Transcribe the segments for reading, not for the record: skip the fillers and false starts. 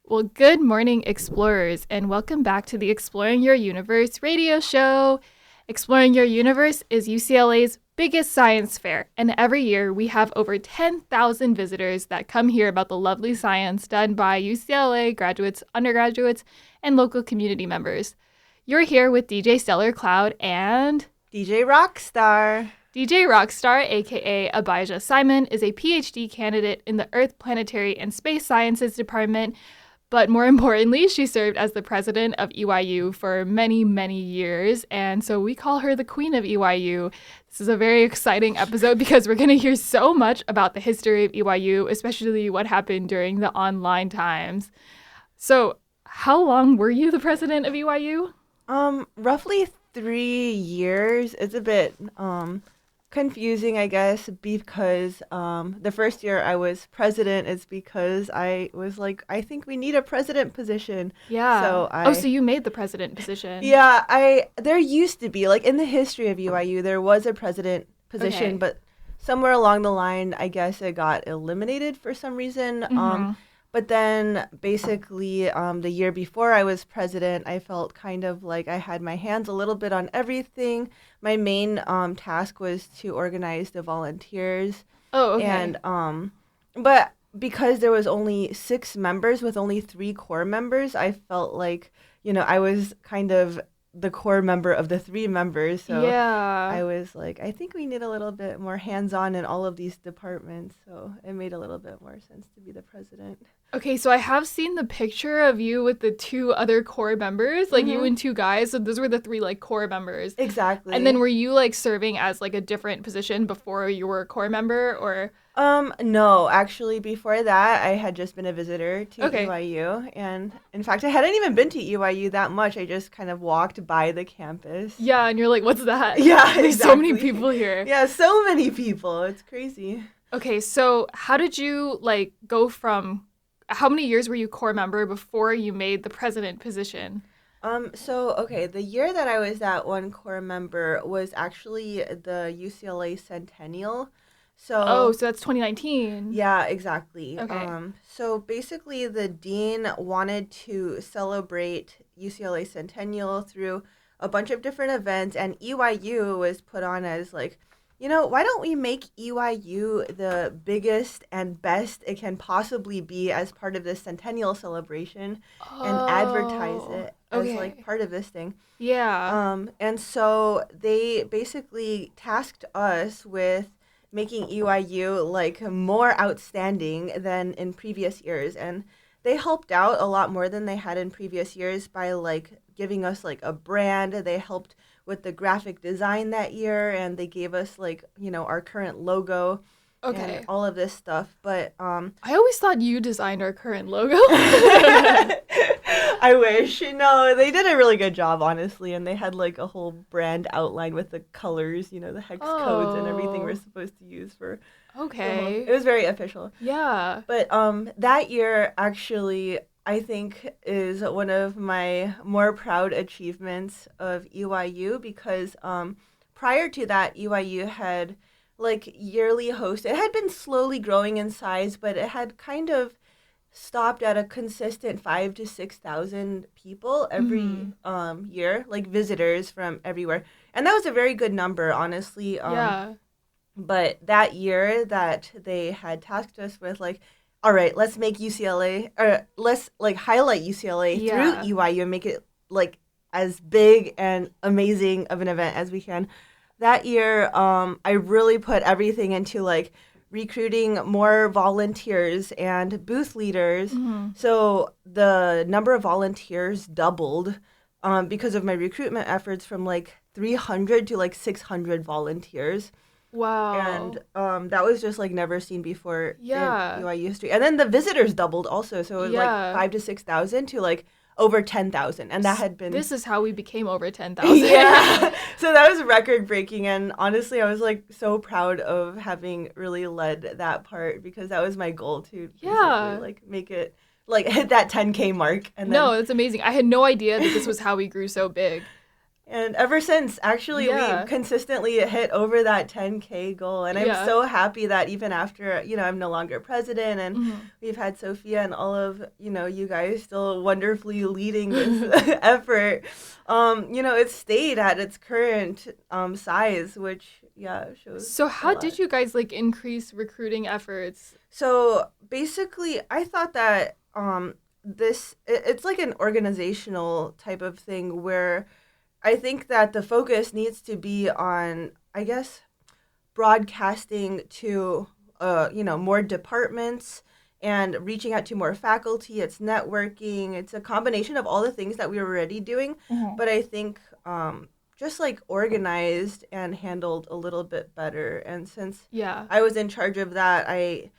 Well, good morning, explorers, and welcome back to the Exploring Your Universe radio show. Exploring Your Universe is UCLA's biggest science fair, and every year we have over 10,000 visitors that come hear about the lovely science done by UCLA graduates, undergraduates, and local community members. You're here with DJ Stellar Cloud and DJ Rockstar. DJ Rockstar, aka Abijah Simon, is a PhD candidate in the Earth, Planetary, and Space Sciences Department. But more importantly, she served as the president of EYU for many, many years. And so we call her the queen of EYU. This is a very exciting episode because we're going to hear so much about the history of EYU, especially what happened during the online times. So how long were you the president of EYU? Roughly 3 years. It's a bit confusing, I guess, because the first year I was president is because I was like, I think we need a president position. Yeah. So so you made the president position. Yeah, there used to be, like, in the history of UIU, there was a president position, Okay. but somewhere along the line, I guess it got eliminated for some reason. But then basically the year before I was president, I felt kind of like I had my hands a little bit on everything. My main task was to organize the volunteers. Oh, okay. And but because there was only 6 members with only 3 core members, I felt like, I was kind of the core member of the 3 members. So yeah. I was like, I think we need a little bit more hands-on in all of these departments. So it made a little bit more sense to be the president. Okay, so I have seen the picture of you with the 2 other core members, like you and 2 guys. So those were the 3 like core members. Exactly. And then were you like serving as like a different position before you were a core member or? No, actually before that I had just been a visitor to Okay. EYU, and in fact I hadn't even been to EYU that much. I just kind of walked by the campus. Yeah, and you're like, what's that? Yeah, There's so many exactly. people here. Yeah, so many people. It's crazy. Okay, so how did you like go from how many years were you core member before you made the president position? So the year that I was that one core member was actually the UCLA centennial. Oh, So so that's 2019. yeah, exactly. Okay. So basically, the dean wanted to celebrate UCLA Centennial through a bunch of different events, and EYU was put on as like, why don't we make EYU the biggest and best it can possibly be as part of this centennial celebration and advertise it as okay. like part of this thing. Yeah. And so they basically tasked us with making EYU like more outstanding than in previous years, and they helped out a lot more than they had in previous years by like giving us like a brand. They helped with the graphic design that year, and they gave us like our current logo Okay. and all of this stuff. But I always thought you designed our current logo. I wish. No, they did a really good job, honestly, and they had like a whole brand outline with the colors, the hex codes and everything we're supposed to use for. Okay. It was very official. Yeah. But that year actually I think is one of my more proud achievements of EYU because prior to that EYU had like yearly host. It had been slowly growing in size, but it had kind of stopped at a consistent 5 to 6,000 people every year, like visitors from everywhere. And that was a very good number, honestly. Yeah. But that year that they had tasked us with, like, all right, let's make UCLA, or let's like highlight UCLA Yeah. through EYU and make it like as big and amazing of an event as we can. That year, I really put everything into like recruiting more volunteers and booth leaders. So the number of volunteers doubled because of my recruitment efforts from like 300 to like 600 volunteers. Wow. And that was just like never seen before Yeah. in UIU history. And then the visitors doubled also. So it was Yeah. like 5 to 6,000 to like over 10,000. And that had been. This is how we became over 10,000. Yeah. So that was record breaking. And honestly, I was like so proud of having really led that part because that was my goal to Yeah. basically, like make it like hit that 10K mark. And then, No, that's amazing. I had no idea that this was how we grew so big. And ever since, actually, we consistently hit over that 10K goal. And I'm so happy that even after, I'm no longer president and we've had Sophia and all of, you guys still wonderfully leading this effort, it stayed at its current size, which, shows. So how did you guys, increase recruiting efforts? So basically, I thought that it's like an organizational type of thing where I think that the focus needs to be on, I guess, broadcasting to, more departments and reaching out to more faculty. It's networking. It's a combination of all the things that we were already doing. Mm-hmm. But I think just organized and handled a little bit better. And since I was in charge of that, I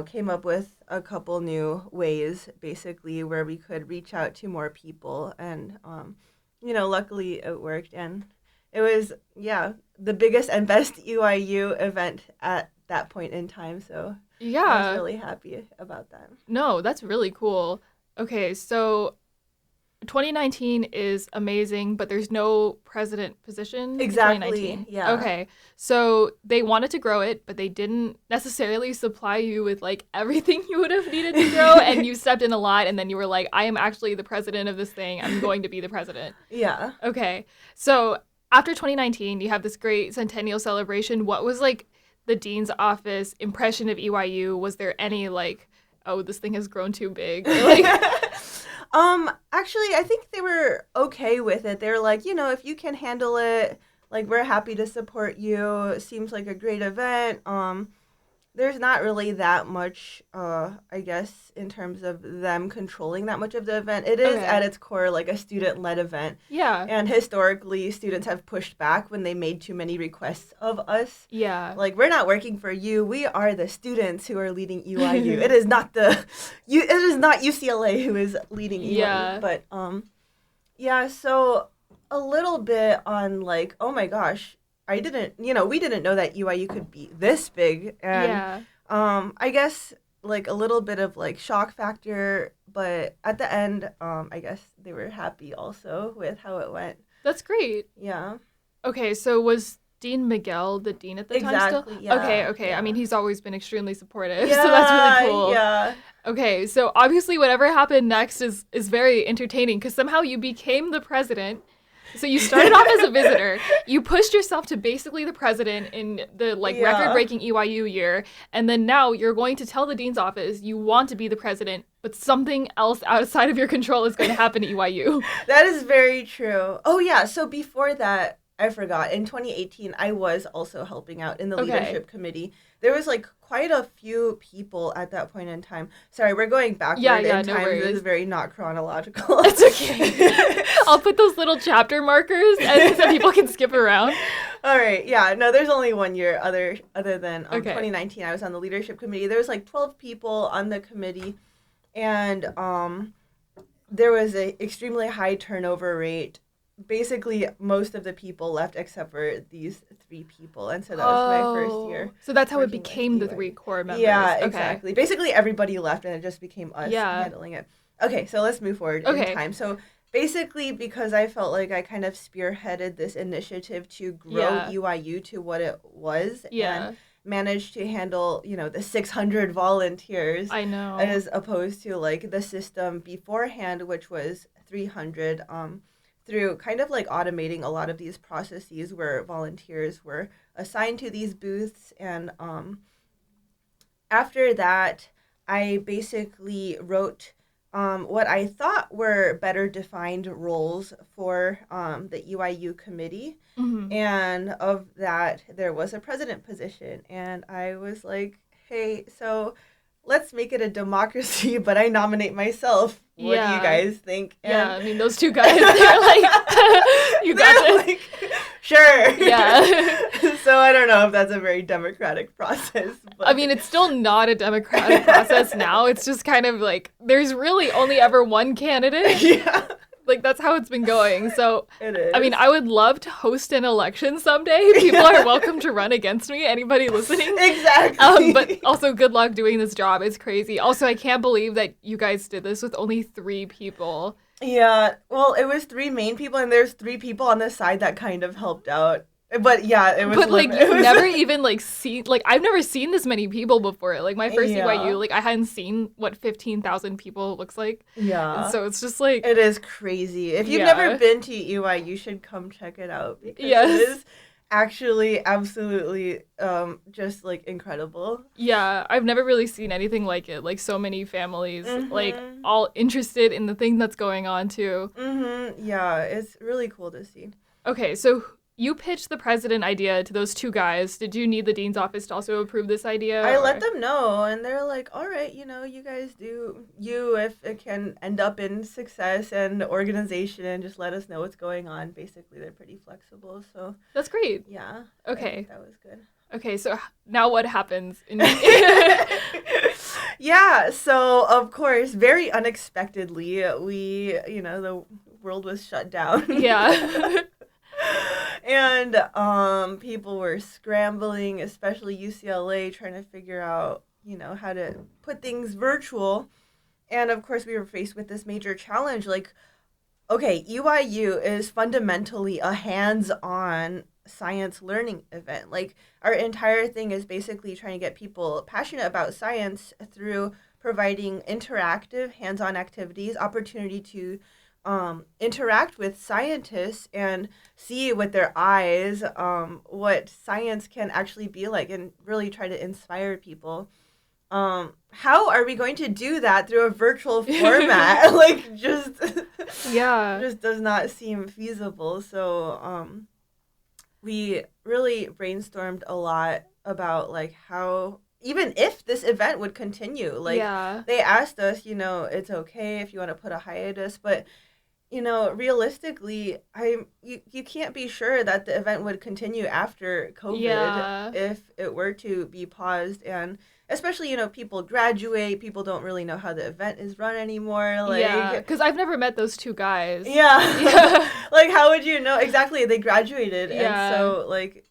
came up with a couple new ways, basically, where we could reach out to more people. And luckily it worked, and it was, the biggest and best EYU event at that point in time. So I was really happy about that. No, that's really cool. Okay, so 2019 is amazing, but there's no president position exactly. in 2019. Yeah. Okay, so they wanted to grow it, but they didn't necessarily supply you with everything you would have needed to grow, and you stepped in a lot, and then you were like, I am actually the president of this thing. I'm going to be the president. Yeah. Okay, so after 2019, you have this great centennial celebration. What was the dean's office impression of EYU? Was there any oh, this thing has grown too big? Actually, I think they were okay with it. They were like, if you can handle it, we're happy to support you. It seems like a great event. There's not really that much, I guess, in terms of them controlling that much of the event. It is at its core a student-led event. Yeah. And historically, students have pushed back when they made too many requests of us. Yeah. We're not working for you. We are the students who are leading EYU. It is not UCLA who is leading EYU. Yeah. But so a little bit on oh my gosh, we didn't know that EYU could be this big. And I guess a little bit of shock factor, but at the end, I guess they were happy also with how it went. That's great. Yeah. Okay, so was Dean Miguel the dean at the time still? Yeah. Okay. Yeah. I mean, he's always been extremely supportive, so that's really cool. Yeah. Okay, so obviously whatever happened next is very entertaining because somehow you became the president. So you started off as a visitor. You pushed yourself to basically the president in the record-breaking EYU year, and then now you're going to tell the dean's office you want to be the president, but something else outside of your control is going to happen at EYU. That is very true. Oh yeah, so before that, I forgot. In 2018, I was also helping out in the leadership committee. There was quite a few people at that point in time. Sorry, we're going backward in time. No worries. This is very not chronological. It's okay. I'll put those little chapter markers so people can skip around. All right. Yeah. No, there's only 1 year other than 2019. I was on the leadership committee. There was 12 people on the committee, and there was a extremely high turnover rate. Basically, most of the people left except for these 3 people, and so that was my first year. So that's how it became the 3 core members. Yeah, exactly. Basically, everybody left, and it just became us handling it. Okay, so let's move forward in time. So basically, because I felt like I kind of spearheaded this initiative to grow EYU to what it was, and managed to handle, the 600 volunteers. I know. As opposed to the system beforehand, which was 300. Through kind of automating a lot of these processes where volunteers were assigned to these booths. And after that, I basically wrote what I thought were better defined roles for the EYU committee. Mm-hmm. And of that, there was a president position. And I was like, hey, so let's make it a democracy, but I nominate myself. What do you guys think? And I mean, those 2 guys, they're like, you got this. Sure. Yeah. So I don't know if that's a very democratic process. But I mean, it's still not a democratic process now. It's just kind of there's really only ever one candidate. Yeah. Like, that's how it's been going. So, It is. I mean, I would love to host an election someday. People are welcome to run against me. Anybody listening? Exactly. But also, good luck doing this job. It's crazy. Also, I can't believe that you guys did this with only 3 people. Yeah, well, it was 3 main people, and there's 3 people on the side that kind of helped out. But yeah, it was. But like, it you've was never even like seen, like, I've never seen this many people before. Like, my first Yeah. EYU, like, I hadn't seen what 15,000 people looks like. Yeah. And so it's just like, It is crazy. If you've Yeah. never been to EY, you should come check it out because Yes. it is actually absolutely just like incredible. yeah, I've never really seen anything like it. Like, so many families, like, Mhm. all interested in the thing that's going on too. Yeah, it's really cool to see. Okay, so you pitched the president idea to those 2 guys. Did you need the dean's office to also approve this idea? I or- let them know, and they're like, "All right, you guys do you if it can end up in success and organization, and just let us know what's going on." Basically, they're pretty flexible, so That's great. yeah. Okay. I think that was good. Okay, so now what happens? Yeah, so of course, very unexpectedly, the world was shut down. Yeah. And people were scrambling, especially UCLA, trying to figure out, how to put things virtual. And of course, we were faced with this major challenge. Like, okay, EYU is fundamentally a hands-on science learning event. Like, our entire thing is basically trying to get people passionate about science through providing interactive hands-on activities, opportunity to interact with scientists and see with their eyes what science can actually be like, and really try to inspire people. How are we going to do that through a virtual format? Like, just does not seem feasible. So we really brainstormed a lot about like how, even if this event would continue, like they asked us, it's okay if you want to put a hiatus, but realistically, you can't be sure that the event would continue after COVID if it were to be paused. And especially, people graduate, people don't really know how the event is run anymore. Like, because I've never met those 2 guys. Yeah. Like, how would you know? Exactly, they graduated. Yeah. And so, like,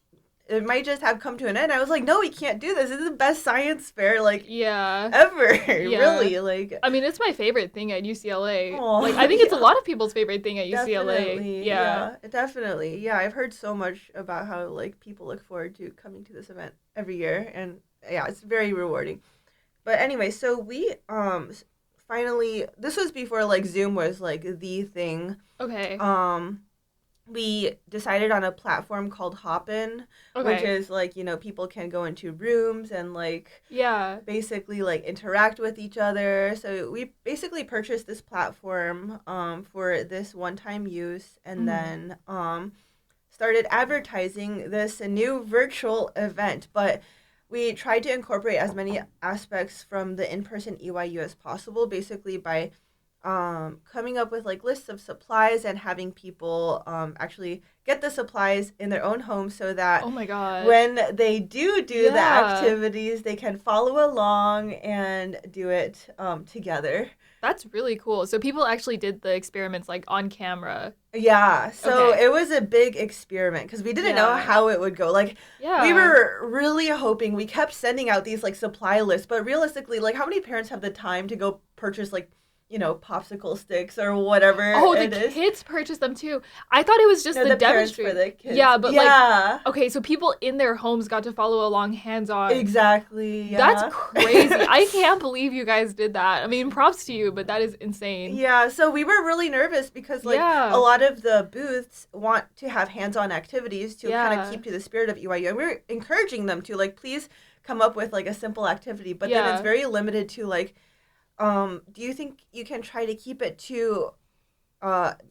it might just have come to an end. I was like, no, we can't do this. This is the best science fair, like, ever. Really, like. I mean, it's my favorite thing at UCLA. Aw, like, I think it's a lot of people's favorite thing at UCLA. Definitely. Yeah, definitely. Yeah, I've heard so much about how, like, people look forward to coming to this event every year, and yeah, it's very rewarding. But anyway, so we finally, this was before like Zoom was like the thing. Okay. We decided on a platform called Hopin, which is like, people can go into rooms and like basically like interact with each other. So we basically purchased this platform for this one-time use, and then started advertising this new virtual event. But we tried to incorporate as many aspects from the in-person EYU as possible, basically by coming up with like lists of supplies and having people actually get the supplies in their own home, so that when they do the activities, they can follow along and do it together. That's really cool. So people actually did the experiments like on camera. Yeah, so it was a big experiment because we didn't know how it would go. Like, we were really hoping, we kept sending out these like supply lists, but realistically, like, how many parents have the time to go purchase like, popsicle sticks or whatever. Oh, the kids purchased them too. I thought it was just the demonstration. For the kids. Yeah, but like, okay, so people in their homes got to follow along hands-on. Exactly. Yeah. That's crazy. I can't believe you guys did that. I mean, props to you, but that is insane. Yeah, so we were really nervous because like a lot of the booths want to have hands-on activities to kind of keep to the spirit of EYU, and we're encouraging them to like, please come up with like a simple activity, but then it's very limited to like, do you think you can try to keep it to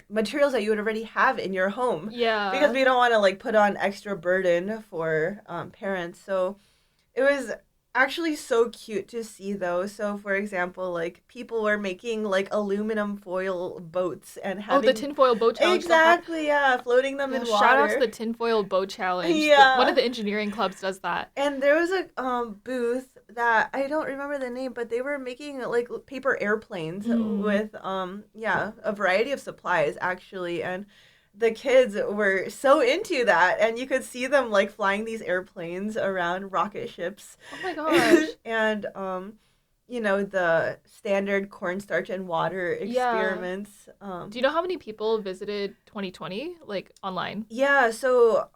materials that you would already have in your home? Yeah. Because we don't want to like put on extra burden for parents. So it was actually so cute to see though. So for example, like people were making like aluminum foil boats and having the tinfoil boat challenge. Exactly, floating them in water. Shout out to the tinfoil boat challenge. Yeah. One of the engineering clubs does that. And there was a booth that I don't remember the name, but they were making like paper airplanes with a variety of supplies actually, and the kids were so into that, and you could see them like flying these airplanes around rocket ships. Oh my gosh. And the standard cornstarch and water Yeah. experiments. Do you know how many people visited 2020 like online? Yeah, so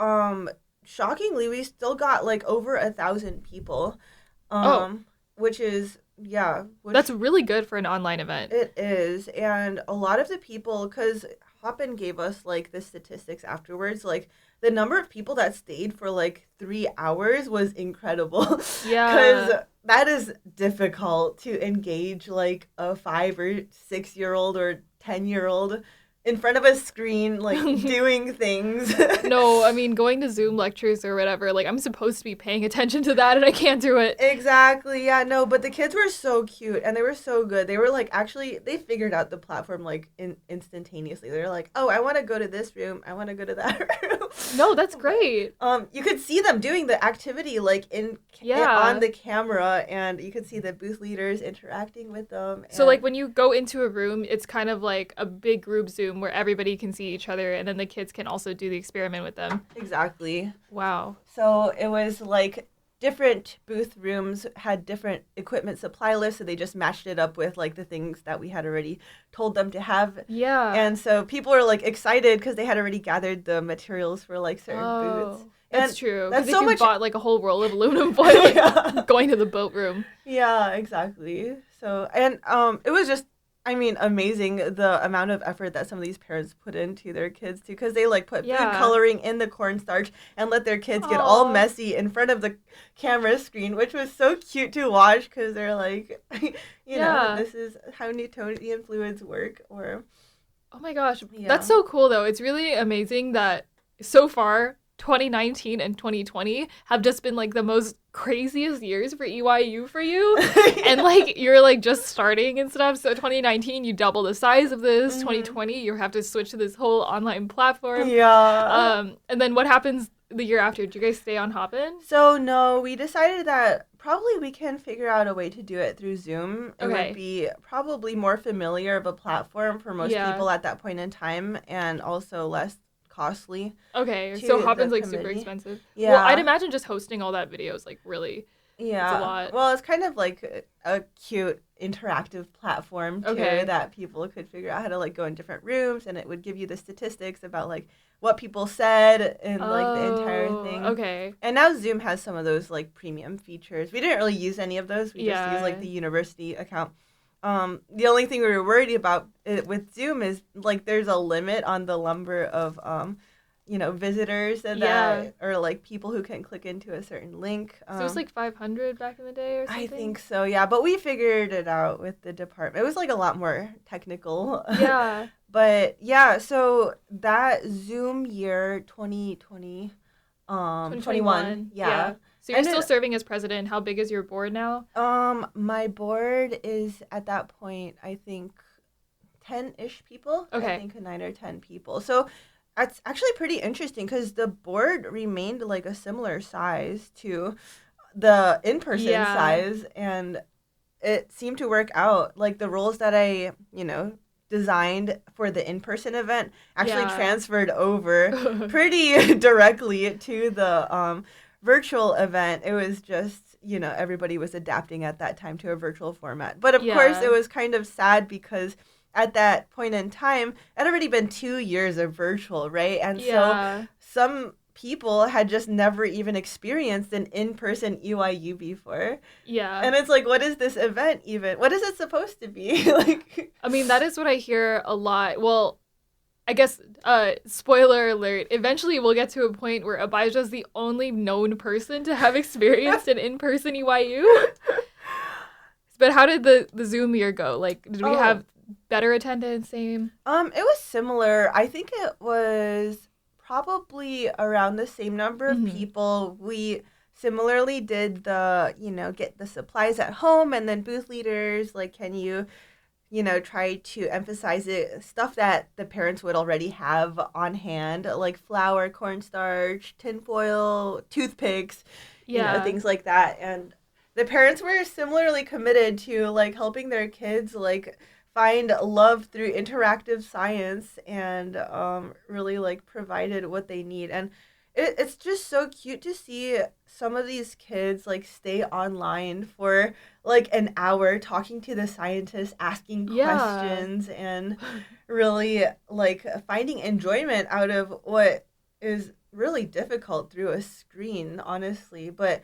shockingly we still got like over 1,000 people. Oh, Um which is yeah, that's which really good for an online event. it is. And a lot of the people, because Hoppin gave us like the statistics afterwards, like the number of people that stayed for like 3 hours was incredible. Because Yeah. that is difficult to engage like a 5 or 6 year old or 10-year-old in front of a screen, like doing things. No, I mean, going to Zoom lectures or whatever, like, I'm supposed to be paying attention to that and I can't do it. Exactly. Yeah, no, but the kids were so cute and they were so good. They were like actually they figured out the platform like instantaneously. They were like, "Oh, I want to go to this room. I want to go to that room." No, that's But great. you could see them doing the activity like on Yeah. the camera, and you could see the booth leaders interacting with them. So, like, And when you go into a room, it's kind of like a big group Zoom where everybody can see each other and then the kids can also do the experiment with them. exactly. Wow. So it was like different booth rooms had different equipment supply lists, so they just matched it up with like the things that we had already told them to have. Yeah. And so people were like excited because they had already gathered the materials for like certain booths. Oh, that's And true. Because that's if so you much. bought like a whole roll of aluminum foil, Yeah. like, going to the boat room. Yeah, exactly. So, and it was just, I mean, amazing the amount of effort that some of these parents put into their kids too, because they like put food Yeah. coloring in the cornstarch and let their kids get all Oh, messy in front of the camera screen, which was so cute to watch because they're like, yeah. this is how Newtonian fluids work, or Oh my gosh. That's yeah. so cool, though. It's really amazing that so far, 2019 and 2020 have just been like the most craziest years for EYU for you. And like you're like just starting and stuff. So 2019, you double the size of this. Hmm. 2020, you have to switch to this whole online platform. Yeah. And then what happens the year after? Do you guys stay on Hopin? So no, we decided that probably we can figure out a way to do it through Zoom. It would Okay. be probably more familiar of a platform for most Yeah. people at that point in time, and also less costly Okay. So to the Hopin's like super committee. expensive. Well, I'd Yeah. imagine just hosting all that video is like really, it's a Yeah. lot. Well, it's kind of like a cute interactive platform too Okay. that people could figure out how to like go in different rooms, and it would give you the statistics about like what people said and like the entire Oh, thing. okay. And now Zoom has some of those like premium features. We didn't really use any of those. We just used like Yeah. the university account. The only thing we were worried about with Zoom is like there's a limit on the number of visitors Yeah. that or like people who can click into a certain link. So it was like 500 back in the day or I something? think so, yeah. But we figured it out with the department. It was like a lot more technical. Yeah. But yeah, so that Zoom year 2020, 21, 2021. yeah. So you're And still serving as president. How big is your board now? my board is at that point, I think 10-ish people. I Okay. think 9 or 10 people. So that's actually pretty interesting because the board remained like a similar size to the in-person Yeah. size, and it seemed to work out. Like the roles that I, designed for the in-person event actually Yeah. transferred over pretty directly to the virtual event. It was just, everybody was adapting at that time to a virtual format. But of course, Yeah. it was kind of sad because at that point in time, it had already been 2 years of virtual, right? And so Yeah. some people had just never even experienced an in-person EYU before. Yeah. And it's like, what is this event even? What is it supposed to be? Like, I mean, that is what I hear a lot. Well, I guess, spoiler alert, eventually we'll get to a point where Abijah is the only known person to have experienced an in-person EYU. But how did the Zoom year go? Like, did we oh, have better attendance? Same? it was similar. I think it was probably around the same number of Mm-hmm. people. We similarly did the, get the supplies at home, and then booth leaders, like, can you, try to emphasize it, stuff that the parents would already have on hand, like flour, cornstarch, tinfoil, toothpicks, Yeah. things like that. And the parents were similarly committed to like helping their kids like find love through interactive science and really like provided what they need. And it's just so cute to see some of these kids like stay online for like an hour talking to the scientists, asking Yeah. questions, and really like finding enjoyment out of what is really difficult through a screen, honestly. But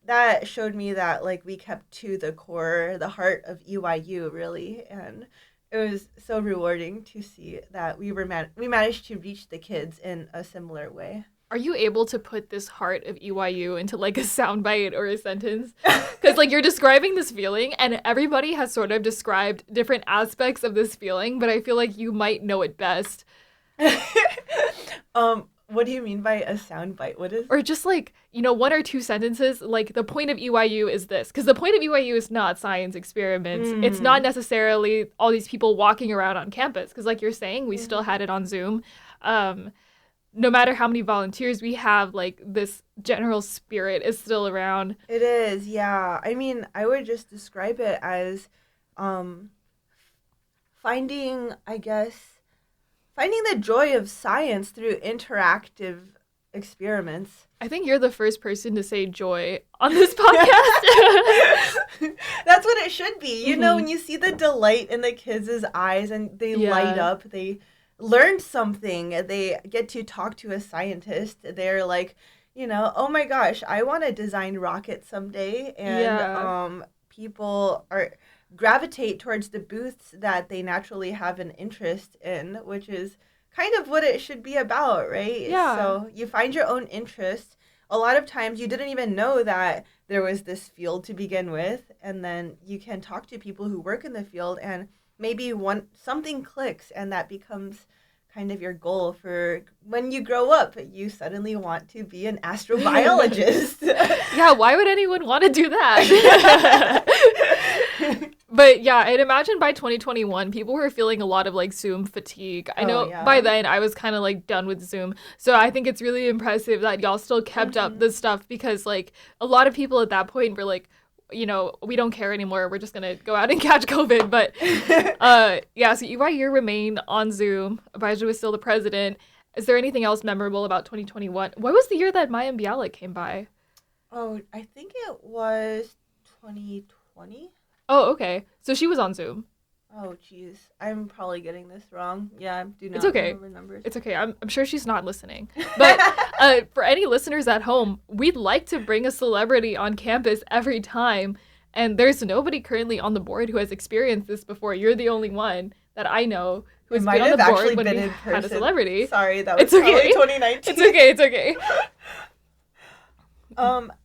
that showed me that like we kept to the core, the heart of EYU really, and it was so rewarding to see that we managed to reach the kids in a similar way. Are you able to put this heart of EYU into like a soundbite or a sentence? Because like you're describing this feeling, and everybody has sort of described different aspects of this feeling, but I feel like you might know it best. What do you mean by a soundbite? What is? Or just like, one or two sentences, like the point of EYU is this. Because the point of EYU is not science experiments. It's not necessarily all these people walking around on campus. Because like you're saying, we still had it on Zoom. No matter how many volunteers we have, like this general spirit is still around. It is, yeah. I mean, I would just describe it as um, finding, I guess, finding the joy of science through interactive experiments. I think you're the first person to say joy on this podcast. That's what it should be. You know, when you see the delight in the kids' eyes and they light up, they learned something, they get to talk to a scientist, they're like, oh my gosh, I want to design rockets someday. And people are gravitate towards the booths that they naturally have an interest in, which is kind of what it should be about, right? Yeah. So you find your own interest. A lot of times you didn't even know that there was this field to begin with, and then you can talk to people who work in the field, and maybe something clicks, and that becomes kind of your goal for when you grow up. You suddenly want to be an astrobiologist. Yeah, why would anyone want to do that? But yeah, I'd imagine by 2021, people were feeling a lot of like Zoom fatigue. I know by then I was kind of like done with Zoom. So I think it's really impressive that y'all still kept up this stuff, because like a lot of people at that point were like, we don't care anymore. We're just going to go out and catch COVID. But yeah, so EYU remained on Zoom. Abijah was still the president. Is there anything else memorable about 2021? What was the year that Maya and Bialik came by? Oh, I think it was 2020. Oh, okay. So she was on Zoom. Oh, geez. I'm probably getting this wrong. Yeah, I do not It's okay. remember numbers. It's okay. I'm sure she's not listening. But for any listeners at home, we'd like to bring a celebrity on campus every time. And there's nobody currently on the board who has experienced this before. You're the only one that I know who has been on the board when we had a celebrity. Sorry, that was probably 2019. It's okay.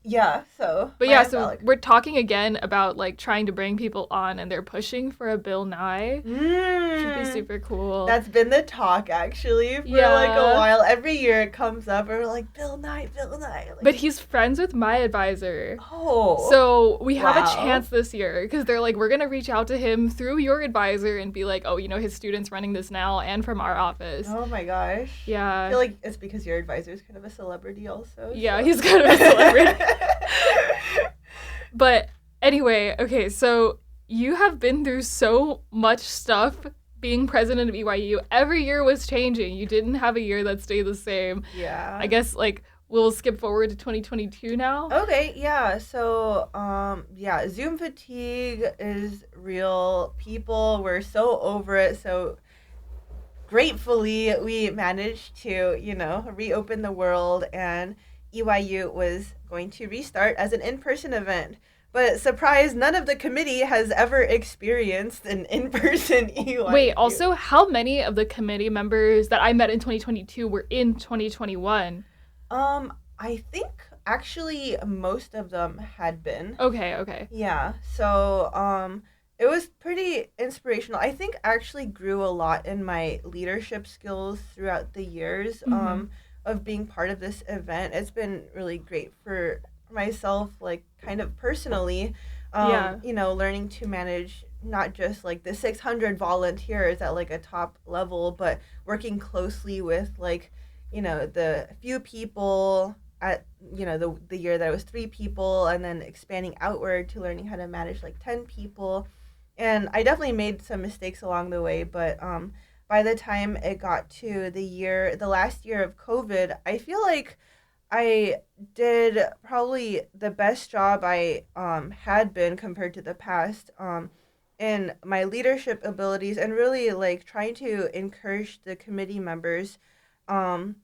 Yeah, so. But yeah, so we're talking again about like trying to bring people on, and they're pushing for a Bill Nye. Should be super cool. That's been the talk actually for like a while. Every year it comes up, and we're like, Bill Nye. Like, but he's friends with my advisor. Oh. So we have a chance this year, because they're like, we're going to reach out to him through your advisor and be like, oh, his student's running this now, and from our office. Oh my gosh. Yeah. I feel like it's because your advisor is kind of a celebrity also. Yeah, he's kind of a celebrity. But anyway, okay, so you have been through so much stuff being president of EYU. Every year was changing. You didn't have a year that stayed the same. Yeah. I guess like we'll skip forward to 2022 now. Okay, yeah. So, Zoom fatigue is real. People were so over it. So gratefully we managed to, reopen the world, and EYU was going to restart as an in-person event. But surprise, none of the committee has ever experienced an in-person EYU. Wait, also, how many of the committee members that I met in 2022 were in 2021? I think actually most of them had been. Okay. Yeah, so it was pretty inspirational. I think actually grew a lot in my leadership skills throughout the years. Of being part of this event. It's been really great for myself, like kind of personally, learning to manage not just like the 600 volunteers at like a top level, but working closely with like, the few people at the year that it was 3 people, and then expanding outward to learning how to manage like 10 people. And I definitely made some mistakes along the way, but by the time it got to the last year of COVID, I feel like I did probably the best job I had been compared to the past in my leadership abilities, and really like trying to encourage the committee members um,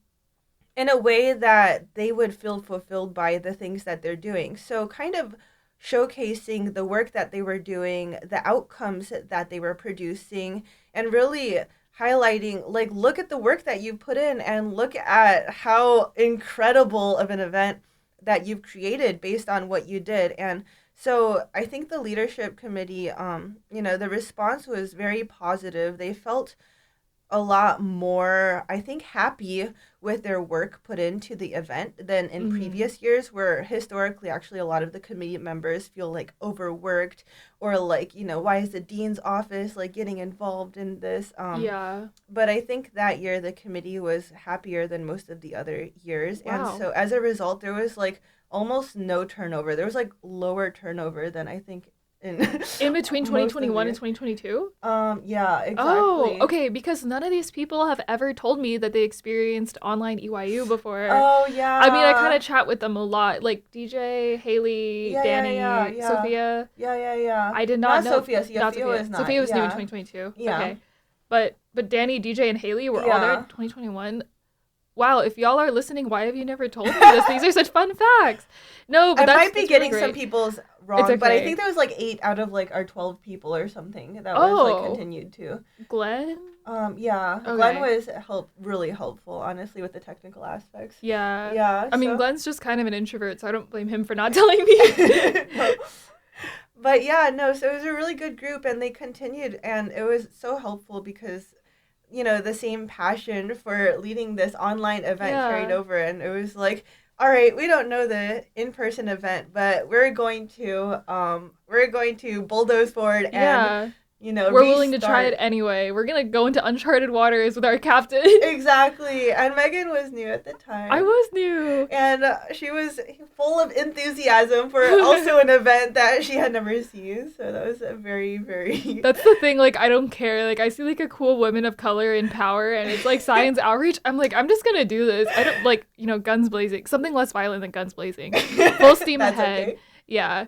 in a way that they would feel fulfilled by the things that they're doing. So, kind of showcasing the work that they were doing, the outcomes that they were producing, and really highlighting, like, look at the work that you put in and look at how incredible of an event that you've created based on what you did. And so I think the leadership committee, the response was very positive. They felt a lot more, I think, happy with their work put into the event than in previous years, where historically, actually, a lot of the committee members feel like overworked, or like, why is the dean's office like getting involved in this? Yeah. But I think that year the committee was happier than most of the other years. Wow. And so as a result, there was like almost no turnover. There was like lower turnover than I think in between 2021 and 2022? Yeah, exactly. Oh, okay, because none of these people have ever told me that they experienced online EYU before. Oh, yeah. I mean, I kind of chat with them a lot, like DJ, Haley, Danny, yeah. Sophia. Yeah. I did not know. Sophia. Sophia was not. Sophia was new in Yeah. 2022. Yeah. Okay. But Danny, DJ, and Haley were all there in Yeah. 2021. Wow, if y'all are listening, why have you never told me this? These are such fun facts. No, but I that's might be that's getting really some great. people's It's wrong, but I okay. think there was like 8 out of like our 12 people or something that was like Oh. continued to. Glenn? Yeah. Okay. Glenn was really helpful, honestly, with the technical aspects. Yeah. Yeah. I mean, so- Glenn's just kind of an introvert, so I don't blame him for not telling me. No. But yeah, no, so it was a really good group, and they continued, and it was so helpful because, the same passion for leading this online event Yeah. carried over, and it was like, all right, we don't know the in-person event, but we're going to bulldoze forward and Yeah. We're willing to try it anyway. We're going to go into uncharted waters with our captain. Exactly. And Megan was new at the time. I was new. And she was full of enthusiasm for also an event that she had never seen. So that was a very, very... That's the thing, like, I don't care. Like, I see, like, a cool woman of color in power, and it's, like, science outreach. I'm like, I'm just gonna do this. I don't, like, guns blazing. Something less violent than guns blazing. Full steam That's ahead. okay. Yeah.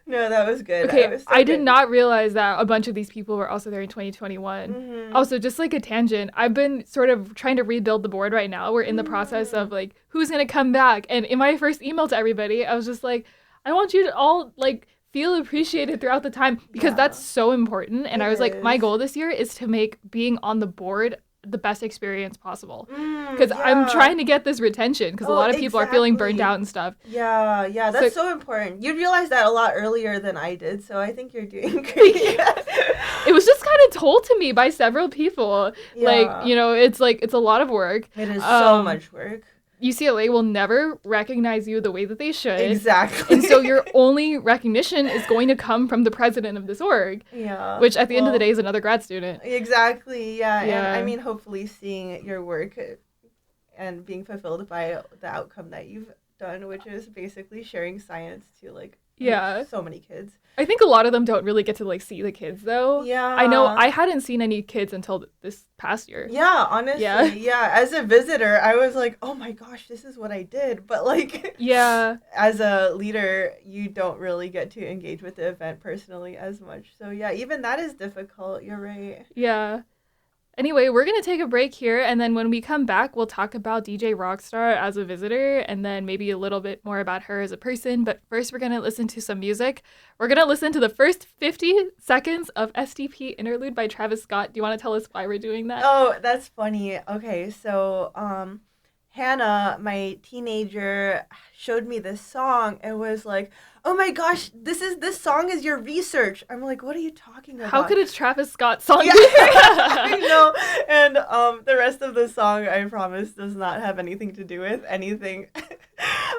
No, that was good. Okay, That was so I did good. not realize that a bunch of these people were also there in 2021. Mhm. Also, just like a tangent, I've been sort of trying to rebuild the board right now. We're in the process of like, who's going to come back? And in my first email to everybody, I was just like, I want you to all like feel appreciated throughout the time, because Yeah. that's so important. And It I was like, my is. goal this year is to make being on the board the best experience possible. Because I'm yeah. trying to get this retention, because a Oh, lot of people are feeling burnt exactly. out and stuff. Yeah, that's so important. You realized that a lot earlier than I did, so I think you're doing great. It was just kind of told to me by several people. Yeah. Like, it's a lot of work. It is so Um, much work. UCLA will never recognize you the way that they should. Exactly. And so your only recognition is going to come from the president of this org, yeah. which at the end of the Well, day is another grad student. Exactly, yeah. And Yeah. I mean, hopefully seeing your work and being fulfilled by the outcome that you've done, which is basically sharing science to like Yeah. so many kids. I think a lot of them don't really get to like see the kids though. Yeah. I know I hadn't seen any kids until this past year. Yeah, honestly. Yeah. Yeah. As a visitor, I was like, oh my gosh, this is what I did. But like Yeah. as a leader, you don't really get to engage with the event personally as much. So yeah, even that is difficult. You're right. Yeah. Anyway, we're going to take a break here, and then when we come back, we'll talk about DJ Rockstar as a visitor, and then maybe a little bit more about her as a person. But first, we're going to listen to some music. We're going to listen to the first 50 seconds of SDP Interlude by Travis Scott. Do you want to tell us why we're doing that? Oh, that's funny. Okay, so Hannah, my teenager, showed me this song and was like, "Oh my gosh, this song is your research." I'm like, "What are you talking about?" How could a Travis Scott song Yeah, be? I know. And the rest of the song, I promise, does not have anything to do with anything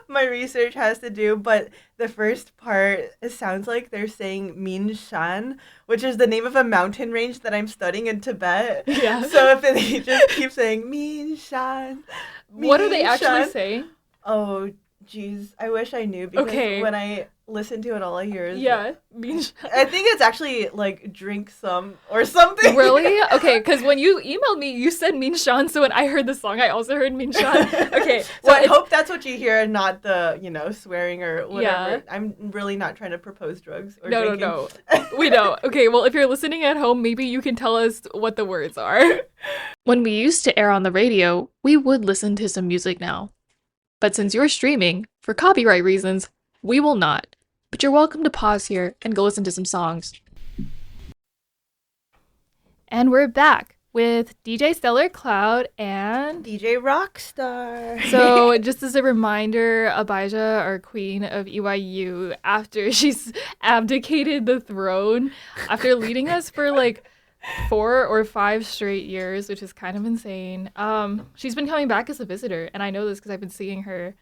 my research has to do. But the first part, it sounds like they're saying Min Shan, which is the name of a mountain range that I'm studying in Tibet. Yeah. So if they just keep saying Min Shan, What are they Min actually Shan, saying? Oh, geez. I wish I knew because Okay. when I listen to it, all I hear is Yeah. Mean I think it's actually like drink some or something. Really? Okay, because when you emailed me, you said Min Shan, so when I heard the song, I also heard Min Shan. Okay, so Well, I hope that's what you hear and not the, swearing or whatever. Yeah. I'm really not trying to propose drugs or No, drinking. no. We know. Okay, well, if you're listening at home, maybe you can tell us what the words are. When we used to air on the radio, we would listen to some music now. But since you're streaming, for copyright reasons, we will not. But you're welcome to pause here and go listen to some songs. And we're back with DJ Stellar Cloud and DJ Rockstar. So, just as a reminder, Abijah, our queen of EYU, after she's abdicated the throne, after leading us for like 4 or 5 straight years, which is kind of insane, she's been coming back as a visitor, and I know this because I've been seeing her.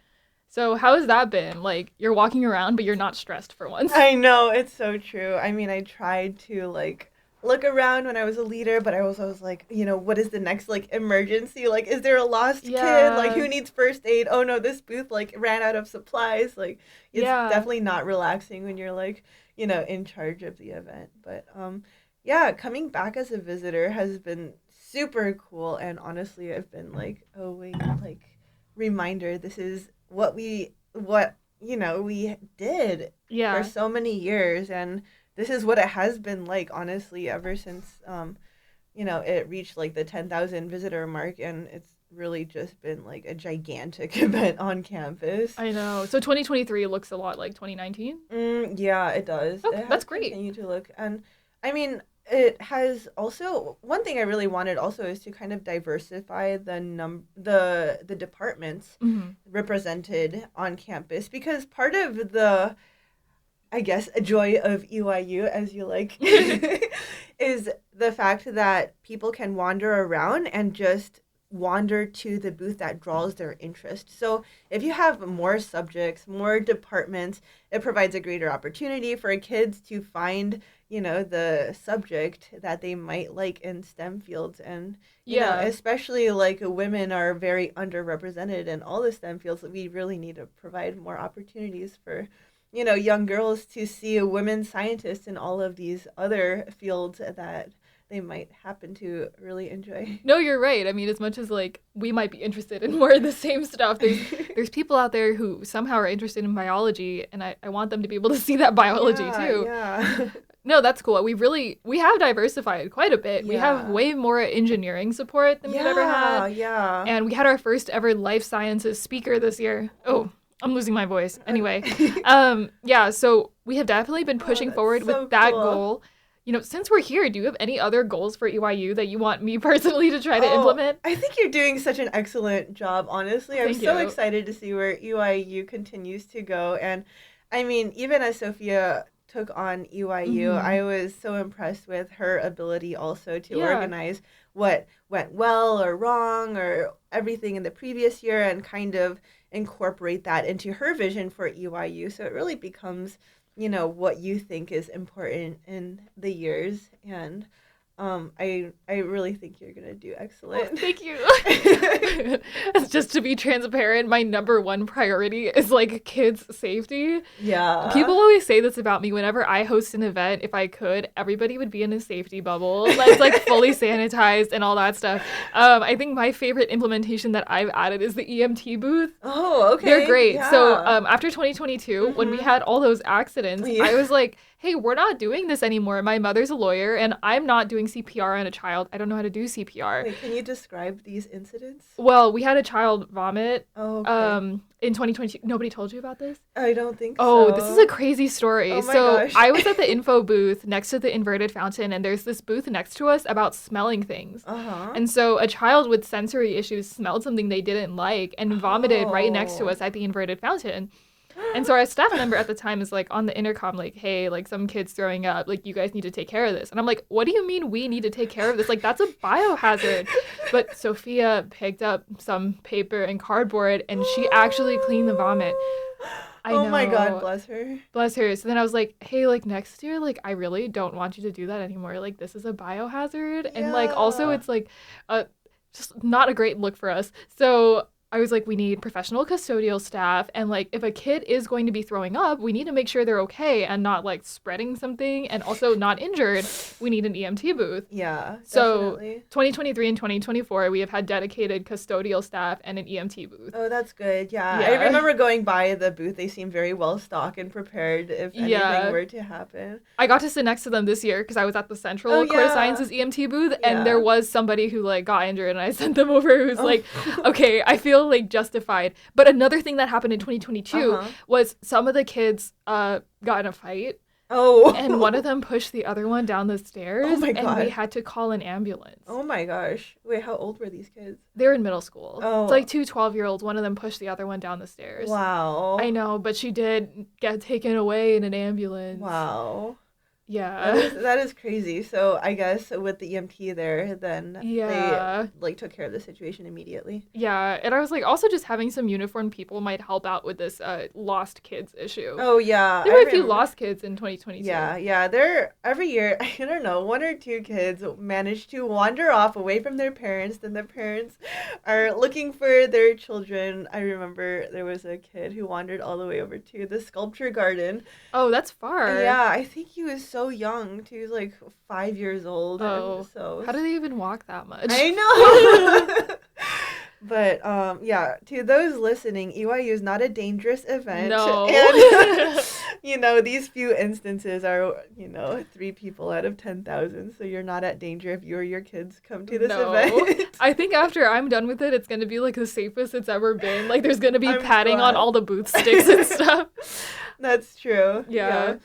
So, how has that been? Like, you're walking around, but you're not stressed for once. I know, it's so true. I mean, I tried to look around when I was a leader, but I was always like, what is the next emergency? Like, is there a lost kid? Like, who needs first aid? Oh no, this booth ran out of supplies. Like, it's definitely not relaxing when you're in charge of the event. But coming back as a visitor has been super cool, and honestly, I've been like, oh wait, reminder, this is what we did for so many years, and this is what it has been like, honestly, ever since it reached the 10,000 visitor mark, and it's really just been a gigantic event on campus. I know. So 2023 looks a lot like 2019. Yeah, it does. Oh, that's great. Continue to look, and I mean, it has also, one thing I really wanted also is to kind of diversify the departments represented on campus, because part of the, I guess, a joy of EYU, as you like, is the fact that people can wander around and just wander to the booth that draws their interest. So if you have more subjects, more departments, it provides a greater opportunity for kids to find, the subject that they might like in STEM fields. And, especially women are very underrepresented in all the STEM fields. We really need to provide more opportunities for young girls to see a women scientist in all of these other fields that they might happen to really enjoy. No, you're right. I mean, as much as we might be interested in more of the same stuff, there's people out there who somehow are interested in biology, and I want them to be able to see that biology too. Yeah. No, that's cool. We have diversified quite a bit. We have way more engineering support than we've ever had. Yeah. And we had our first ever life sciences speaker this year. Oh, I'm losing my voice. Anyway, so we have definitely been pushing forward with that goal. Since we're here, do you have any other goals for EYU that you want me personally to try to implement? I think you're doing such an excellent job, honestly. I'm so excited to see where EYU continues to go. And I mean, even as Sophia took on EYU, I was so impressed with her ability also to organize what went well or wrong or everything in the previous year and kind of incorporate that into her vision for EYU. So it really becomes, what you think is important in the years. And I really think you're going to do excellent. Oh, thank you. Just to be transparent, my number one priority is kids' safety. Yeah. People always say this about me. Whenever I host an event, if I could, everybody would be in a safety bubble that's fully sanitized and all that stuff. I think my favorite implementation that I've added is the EMT booth. Oh, okay. They're great. Yeah. So after 2022, when we had all those accidents, I was like, hey, we're not doing this anymore. My mother's a lawyer, and I'm not doing CPR on a child. I don't know how to do CPR. Wait, can you describe these incidents? Well, we had a child vomit in 2022. Nobody told you about this? I don't think so. Oh, this is a crazy story. Oh my gosh. I was at the info booth next to the inverted fountain, and there's this booth next to us about smelling things. And so a child with sensory issues smelled something they didn't like and vomited right next to us at the inverted fountain. And so our staff member at the time is on the intercom, hey, some kid's throwing up, you guys need to take care of this. And I'm like, what do you mean we need to take care of this? That's a biohazard. But Sophia picked up some paper and cardboard, and she actually cleaned the vomit. I know. Oh my God, bless her. Bless her. So then I was like, hey, next year, I really don't want you to do that anymore. This is a biohazard. And also it's just not a great look for us. So I was like, we need professional custodial staff. And like, if a kid is going to be throwing up, we need to make sure they're okay and not like spreading something and also not injured. We need an EMT booth. Yeah, So definitely. 2023 and 2024, we have had dedicated custodial staff and an EMT booth. Oh, that's good. Yeah. Yeah. I remember going by the booth. They seemed very well stocked and prepared if anything Yeah. were to happen. I got to sit next to them this year because I was at the Central Oh, Court of yeah. Sciences EMT booth, Yeah. and there was somebody who like got injured, and I sent them over who's Oh. like, okay, I feel like justified. But another thing that happened in 2022 was some of the kids got in a fight, Oh. and one of them pushed the other one down the stairs, Oh my and God. we had to call an ambulance. Oh my gosh. Wait, how old were these kids? They're in middle school. Oh. It's like two 12-year-olds. One of them pushed the other one down the stairs. Wow. I know, but she did get taken away in an ambulance. Wow. Yeah. That is crazy. So I guess with the EMT there, then Yeah. they like took care of the situation immediately. Yeah, and I was like, also just having some uniformed people might help out with this lost kids issue. Oh yeah. There were I a few remember. lost kids in 2022. Yeah. They're every year, I don't know, one or two kids manage to wander off away from their parents, then the parents are looking for their children. I remember there was a kid who wandered all the way over to the sculpture garden. Oh, that's far. Yeah, I think he was so young too. He was like 5 years old. Oh, And so how do they even walk that much? I know. But yeah, to those listening, EYU is not a dangerous event. No. And these few instances are, 3 people out of 10,000. So you're not at danger if you or your kids come to this event. I think after I'm done with it, it's going to be like the safest it's ever been. Like there's going to be I'm padding on glad. all the booth sticks and stuff. That's true. Yeah.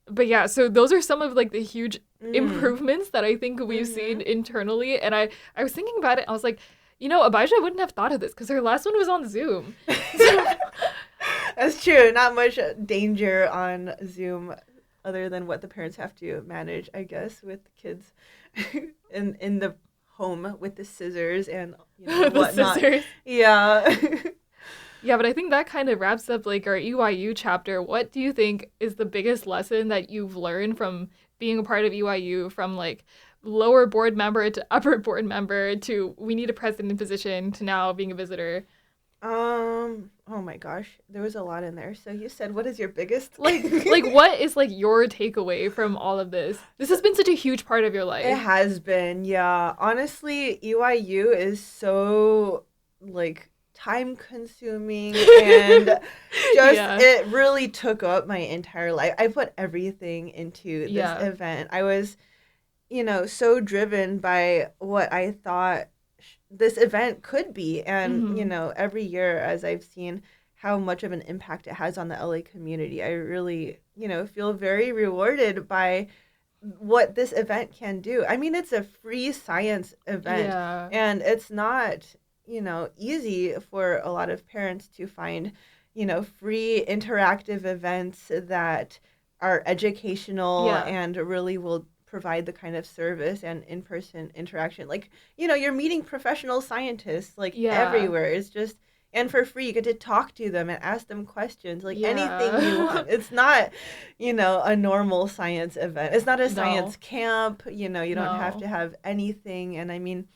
But yeah, so those are some of like the huge improvements that I think we've seen internally. And I was thinking about it. I was like, Abijah wouldn't have thought of this because her last one was on Zoom. That's true. Not much danger on Zoom other than what the parents have to manage, I guess, with kids in the home with the scissors and The whatnot. scissors. Yeah. Yeah, but I think that kind of wraps up like our EYU chapter. What do you think is the biggest lesson that you've learned from being a part of EYU, from like lower board member to upper board member to we need a president position to now being a visitor? Oh my gosh, there was a lot in there. So you said, what is your biggest Like what is like your takeaway from all of this? This has been such a huge part of your life. It has been, yeah. Honestly, EYU is so like time consuming and just it really took up my entire life. I put everything into this event. I was, so driven by what I thought this event could be. And, every year as I've seen how much of an impact it has on the LA community, I really, feel very rewarded by what this event can do. I mean, it's a free science event and it's not, easy for a lot of parents to find, free interactive events that are educational and really will provide the kind of service and in-person interaction. Like, you're meeting professional scientists like everywhere. It's just, and for free, you get to talk to them and ask them questions, like anything you want. It's not, a normal science event. It's not a science camp. You don't have to have anything. And I mean,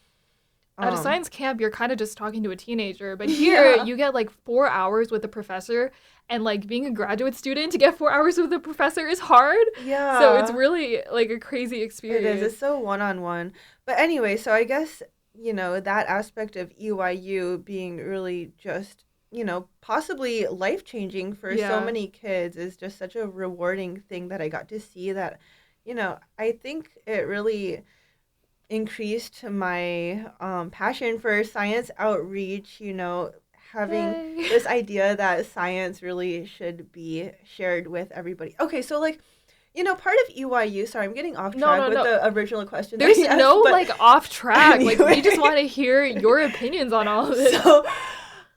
at a science camp, you're kind of just talking to a teenager. But here, you get like 4 hours with a professor. And like being a graduate student, to get 4 hours with a professor is hard. Yeah. So it's really like a crazy experience. It is. It's so one-on-one. But anyway, so I guess, that aspect of EYU being really just, possibly life-changing for so many kids is just such a rewarding thing that I got to see that, I think it really increased my passion for science outreach, having this idea that science really should be shared with everybody. Okay, so like, part of EYU, sorry, I'm getting off track with the original question. There's like off track. Anyway. Like we just want to hear your opinions on all of this. So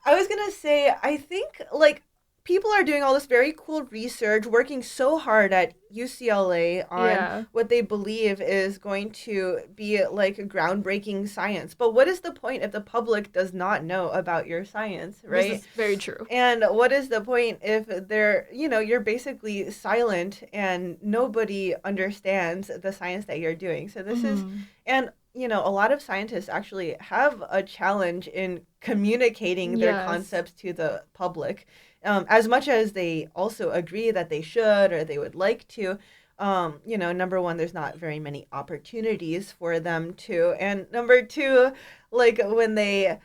I was going to say, I think like people are doing all this very cool research, working so hard at UCLA on what they believe is going to be like groundbreaking science. But what is the point if the public does not know about your science, right? This is very true. And what is the point if they're, you're basically silent and nobody understands the science that you're doing. So this is, and a lot of scientists actually have a challenge in communicating their Yes. concepts to the public. As much as they also agree that they should or they would like to, number one, there's not very many opportunities for them to. And number two, like when they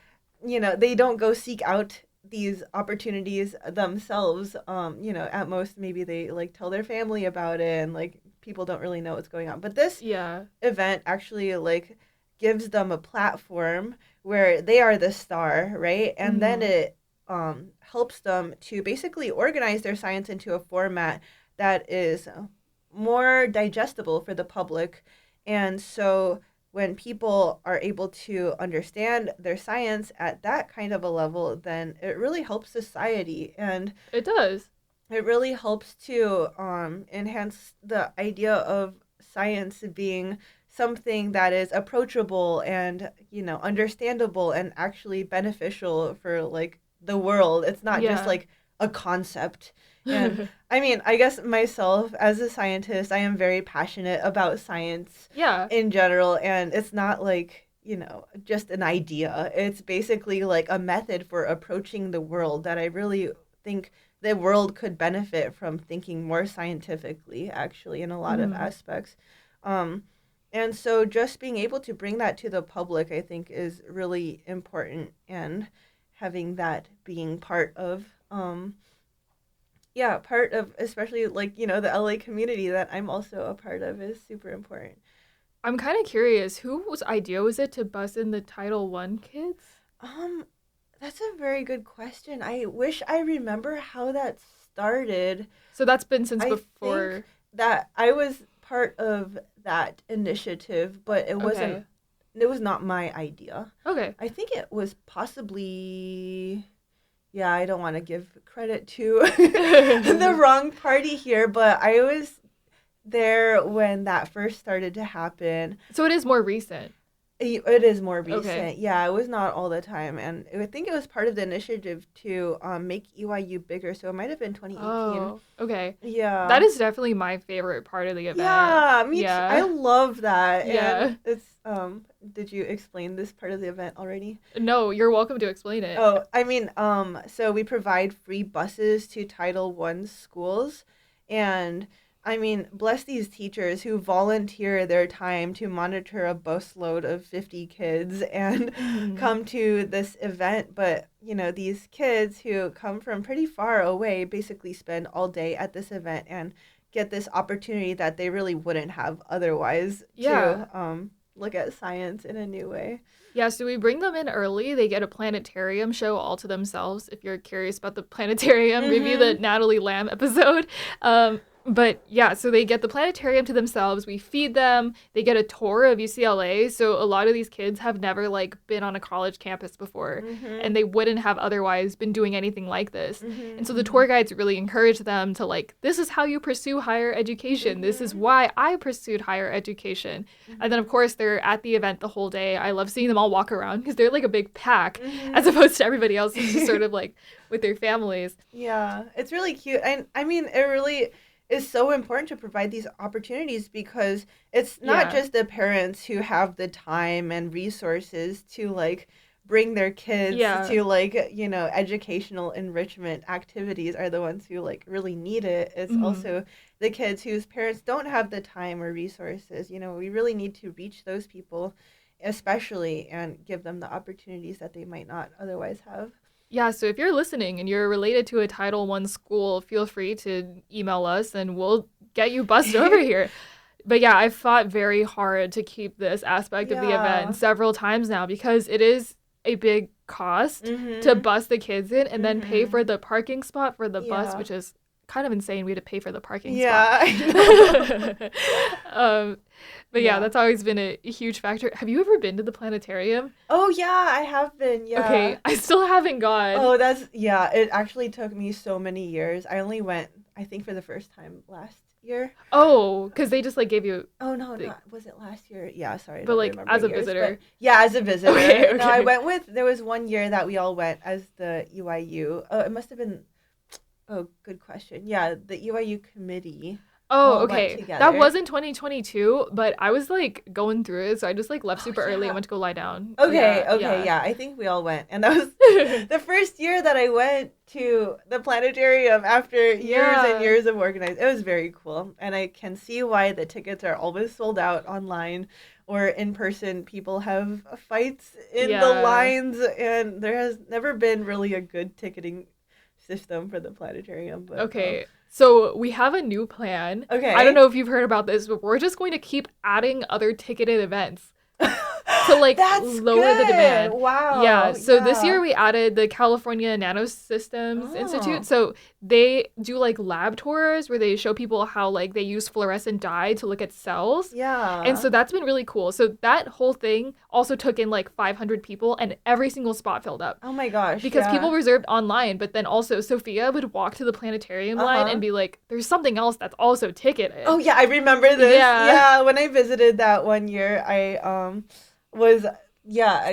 don't go seek out these opportunities themselves. At most maybe they like tell their family about it and like people don't really know what's going on. But this Yeah. event actually like gives them a platform where they are the star, right? And then Hmm. it helps them to basically organize their science into a format that is more digestible for the public. And so when people are able to understand their science at that kind of a level, then it really helps society. And It does. it really helps to enhance the idea of science being something that is approachable and understandable and actually beneficial for like the world. It's not just Yeah. like a concept. And I mean, I guess myself as a scientist, I am very passionate about science Yeah. in general, and it's not like just an idea. It's basically like a method for approaching the world that I really think the world could benefit from thinking more scientifically, actually, in a lot of Hmm. aspects. Um, and so just being able to bring that to the public, I think, is really important. And having that being part of, especially like, the LA community that I'm also a part of is super important. I'm kind of curious, whose idea was it to bust in the Title One kids? Um, that's a very good question. I wish I remember how that started. So that's been since I think before. that I was part of that initiative, but Okay. it was not my idea. Okay. I think it was possibly, yeah, I don't want to give credit to the wrong party here, but I was there when that first started to happen. So it is more recent. It is more Okay. recent. Yeah, it was not all the time. And I think it was part of the initiative to make EYU bigger. So it might have been 2018. Oh, okay. That Yeah. is definitely my favorite part of the event. Yeah, me too. I Yeah. love that. Yeah. And it's did you explain this part of the event already? No, you're welcome to explain it. Oh, I mean, so we provide free buses to Title One schools, and I mean, bless these teachers who volunteer their time to monitor a busload of 50 kids and Hmm. come to this event. But, these kids who come from pretty far away basically spend all day at this event and get this opportunity that they really wouldn't have otherwise Yeah. to look at science in a new way. Yeah, so we bring them in early. They get a planetarium show all to themselves. If you're curious about the planetarium, review the Mm-hmm. Natalie Lamb episode. But yeah, so they get the planetarium to themselves. We feed them. They get a tour of UCLA. So a lot of these kids have never like been on a college campus before, Mm-hmm. and they wouldn't have otherwise been doing anything like this. Mm-hmm. And so the tour guides really encourage them to like, this is how you pursue higher education. This is Mm-hmm. why I pursued higher education. And then, of Mm-hmm. course, they're at the event the whole day. I love seeing them all walk around because they're like a big pack as Mm-hmm. opposed to everybody else who's just sort of like with their families. Yeah, it's really cute. And I mean, it really is so important to provide these opportunities because it's not Yeah. just the parents who have the time and resources to like bring their kids Yeah. to like, educational enrichment activities are the ones who like really need it. It's Hmm. also the kids whose parents don't have the time or resources. We really need to reach those people especially and give them the opportunities that they might not otherwise have. Yeah. So if you're listening and you're related to a Title One school, feel free to email us and we'll get you bussed over here. But yeah, I've fought very hard to keep this aspect of the event Yeah. several times now because it is a big cost to Mhm. bus the kids in and then pay for Mhm. the parking spot for the bus, Yeah. which is kind of insane. We had to pay for the parking spot. Yeah, I know. um, but yeah, Yeah. that's always been a huge factor. Have you ever been to the planetarium? Oh yeah, I have been. Okay, Yeah. I still haven't gone. Oh, that's yeah. It actually took me so many years. I only went, I think, for the first time last year. Oh, because they just like gave you Oh no, the, not was it last year? Yeah, sorry, I but don't like remember as a years. But visitor. yeah, as a Okay, visitor. No, I okay. went with. There was one year that we all went as the EYU. Oh, it must have been. Oh, good question. Yeah, the EYU committee. Oh, went okay. That together. was in 2022, but I was like going through it, so I just like left Oh super early and yeah. went to go lie down. Okay, Yeah, okay, yeah. yeah. I think we all went. And that was the first year that I went to the planetarium after years and Yeah. years of organizing. It was very cool. And I can see why the tickets are always sold out online or in person. People have fights in the Yeah. lines, and there has never been really a good ticketing system for the planetarium. But Okay. So we have a new plan. I don't okay. know if you've heard about this, but we're just going to keep adding other ticketed events to like That's lower the good. demand. Yeah, Wow. so this year Yeah. we added the California Nanosystems Institute. Oh. So they do like lab tours where they show people how like they use fluorescent dye to look at cells. And Yeah. so that's been really cool. So that whole thing also took in like 500 people and every single spot filled up Oh my gosh. because people Yeah. reserved online, but then also Sophia would walk to the planetarium line Uh-huh. and be like, there's something else that's also Oh ticketed. yeah, I remember this. Yeah. Yeah, when I visited that one year, I was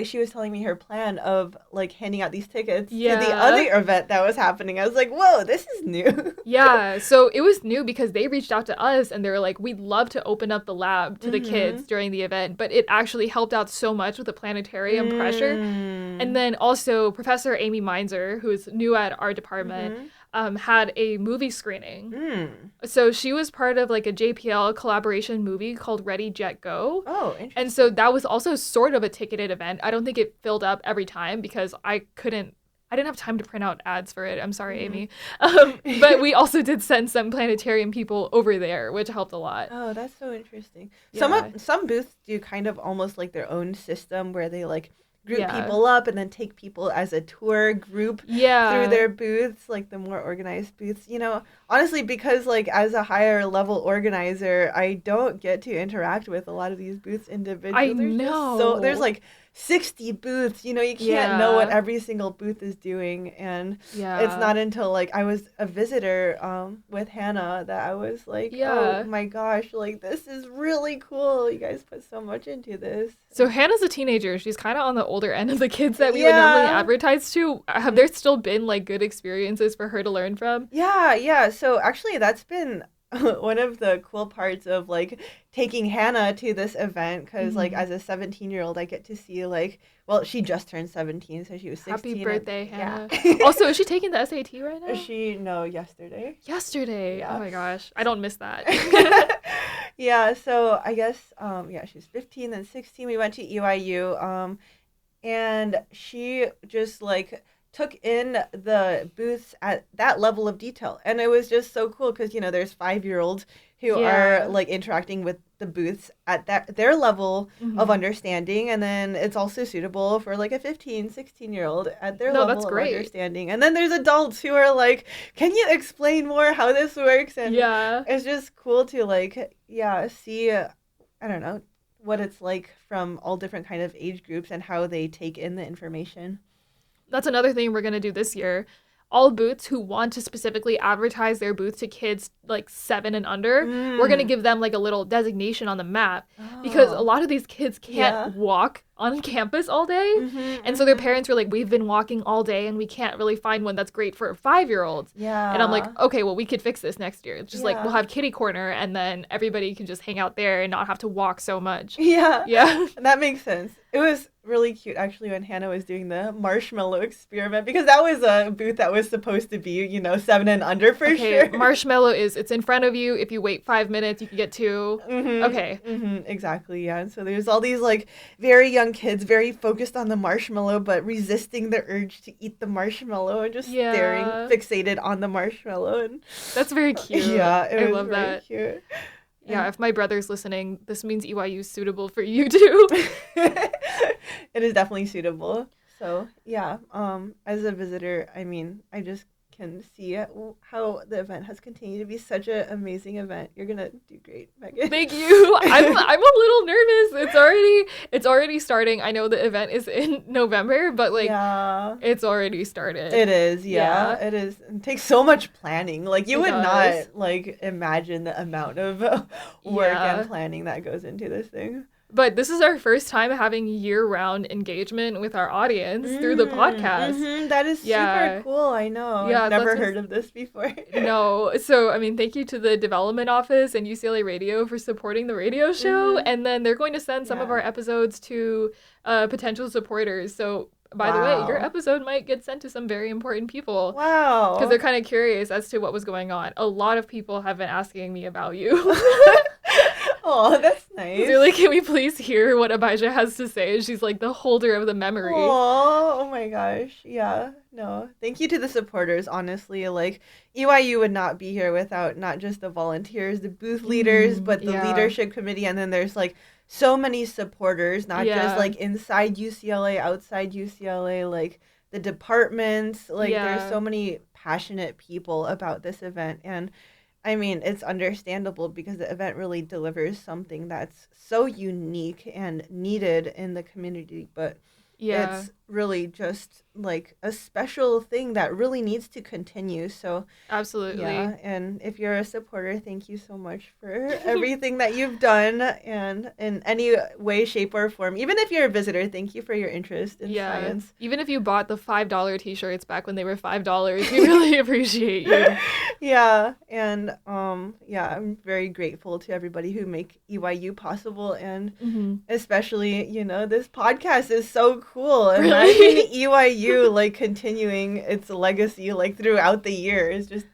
she was telling me her plan of like handing out these tickets to the Yeah. other event that was happening. I was like, "Whoa, this is new." Yeah, so it was new because they reached out to us and they were like, we'd love to open up the lab to the kids Mhm. during the event, but it actually helped out so much with the planetarium pressure. And Mm. then also, Professor Amy Meinzer, who is new at our department, Mhm. had a movie screening. Mm. So she was part of like a JPL collaboration movie called Ready, Jet, Go. Oh, And so interesting. that was also sort of a ticketed event. I don't think it filled up every time because I didn't have time to print out ads for it. I'm sorry, Mhm. Amy. But we also did send some planetarium people over there, which helped a lot. Oh, that's so interesting. Yeah. Some booths do kind of almost like their own system where they like group Yeah. people up and then take people as a tour group through Yeah. their booths, like the more organized booths. Honestly, because like as a higher level organizer, I don't get to interact with a lot of these booths I individually. There's know. like 60 booths. You can't know what Yeah. every single booth is doing, and it's Yeah. not until like I was a visitor with Hannah that I was like, oh Yeah. my gosh, like this is really cool. You guys put so much into this. So Hannah's a teenager. She's kind of on the older end of the kids that we would normally Yeah. advertise to. Have there still been like good experiences for her to learn from? Yeah, yeah. So actually, that's been one of the cool parts of like taking Hannah to this event because like Mhm. as a 17-year-old, I get to see like, well, she just turned 17, so she was Happy 16 and birthday, yeah. Hannah. Also, is she taking the SAT right now? No, yesterday. Yesterday. Oh Yeah. my gosh. I don't miss that. Yeah, so I guess yeah, she was 15 then 16. We went to EYU and she just like took in the booths at that level of detail, and it was just so cool because there's 5-year-olds who are Yeah. like interacting with the booths at their level of Mhm. understanding, and then it's also suitable for like a 15-16-year-old at their No, that's level of great. understanding, and then there's adults who are like, can you explain more how this works? And Yeah. it's just cool to like see I don't know what it's like from all different kind of age groups and how they take in the information. That's another thing we're going to do this year. All booths who want to specifically advertise their booth to kids like 7 and under, we're going to Mm. give them like a little designation on the map because a Oh. lot of these kids can't Yeah. walk on campus all day. Mm-hmm, And so their mm-hmm. parents were like, we've been walking all day and we can't really find one that's great for 5-year-olds. And I'm like, Yeah. okay, well, we could fix this next year. It's just like we'll Yeah. have kitty corner and then everybody can just hang out there and not have to walk so much. Yeah. Yeah. That makes sense. It was really cute actually when Hannah was doing the marshmallow experiment because that was a booth that was supposed to be, 7 and under for Okay, sure. marshmallow it's in front of you. If you wait 5 minutes, you can get 2. Mm-hmm. Okay. Mm-hmm. Exactly. Yeah. And so there's all these like very young kids, very focused on the marshmallow, but resisting the urge to eat the marshmallow and just staring, Yeah. fixated on the marshmallow. And That's very cute. yeah, I it was love very that. cute. Yeah, if my brother's listening, this means EYU is suitable for you too. It is definitely suitable. So yeah, as a visitor, I mean, I just can see how the event has continued to be such an amazing event. You're gonna do great, Megan. Thank you. I'm a little nervous. It's already starting. I know the event is in November, but like Yeah. it's already started. It is, yeah. Yeah. It is. It takes so much planning. Like you It would does. not like imagine the amount of work Yeah. and planning that goes into this thing. But this is our first time having year-round engagement with our audience through the podcast. That is super cool. I know. Yeah, I've never heard of this before. No. So, I mean, thank you to the development office and UCLA Radio for supporting the radio show. And then they're going to send some of our episodes to potential supporters. So, by the way, your episode might get sent to some very important people. Wow. Because they're kind of curious as to what was going on. A lot of people have been asking me about you. Oh, that's nice. They're like, can we please hear what Abijah has to say? She's like the holder of the memory. Oh my gosh. Yeah. No. Thank you to the supporters, honestly. Like, EYU would not be here without not just the volunteers, the booth leaders, but the leadership committee. And then there's like so many supporters, not just like inside UCLA, outside UCLA, like the departments. Like, there's so many passionate people about this event. And I mean, it's understandable because the event really delivers something that's so unique and needed in the community, but it's really just like a special thing that really needs to continue. So absolutely. Yeah, and if you're a supporter, thank you so much for everything that you've done, and in any way, shape, or form. Even if you're a visitor, thank you for your interest in science. Even if you bought the $5 t-shirts back when they were $5, we really appreciate you. Yeah, and I'm very grateful to everybody who make EYU possible, and especially, this podcast is so cool. Imagine EYU like continuing its legacy like throughout the year is just,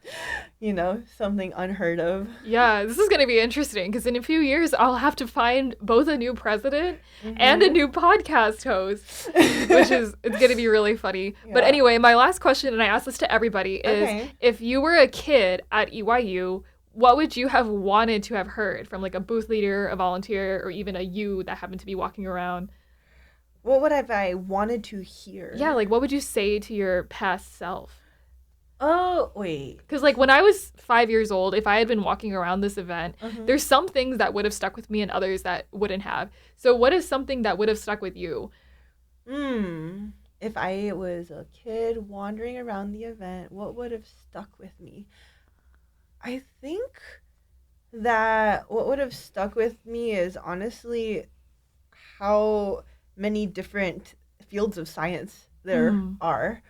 something unheard of. Yeah, this is going to be interesting because in a few years I'll have to find both a new president and a new podcast host, which is it's going to be really funny. Yeah. But anyway, my last question, and I ask this to everybody, is if you were a kid at EYU, what would you have wanted to have heard from like a booth leader, a volunteer, or even a you that happened to be walking around? What would I wanted to hear? Yeah, like what would you say to your past self? Oh, wait. Because like when I was 5 years old, if I had been walking around this event, there's some things that would have stuck with me and others that wouldn't have. So what is something that would have stuck with you? If I was a kid wandering around the event, what would have stuck with me? I think that what would have stuck with me is honestly how many different fields of science there are.